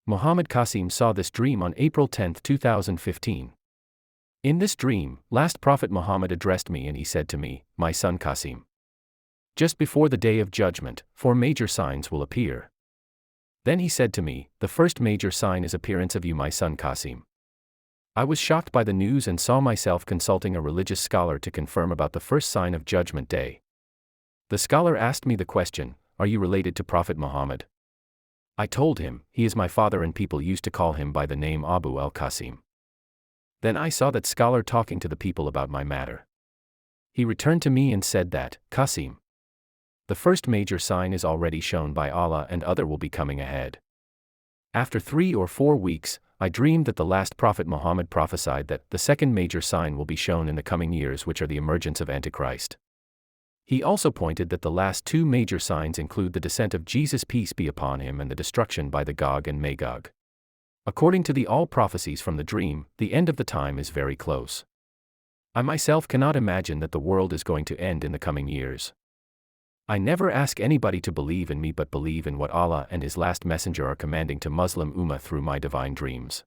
Muhammad Qasim saw this dream on April 10, 2015. In this dream, last Prophet Muhammad addressed me and he said to me, "My son Qasim, just before the day of judgment, 4 major signs will appear." Then he said to me, "The first major sign is appearance of you, my son Qasim." I was shocked by the news and saw myself consulting a religious scholar to confirm about the first sign of Judgment Day. The scholar asked me the question, "Are you related to Prophet Muhammad?" I told him, "He is my father and people used to call him by the name Abu al-Qasim." Then I saw that scholar talking to the people about my matter. He returned to me and said that, "Qasim, the first major sign is already shown by Allah and other will be coming ahead." After 3 or 4 weeks, I dreamed that the last Prophet Muhammad prophesied that the second major sign will be shown in the coming years, which are the emergence of Antichrist. He also pointed that the last 2 major signs include the descent of Jesus, peace be upon him, and the destruction by the Gog and Magog. According to the all prophecies from the dream, the end of the time is very close. I myself cannot imagine that the world is going to end in the coming years. I never ask anybody to believe in me but believe in what Allah and His last messenger are commanding to Muslim Ummah through my divine dreams.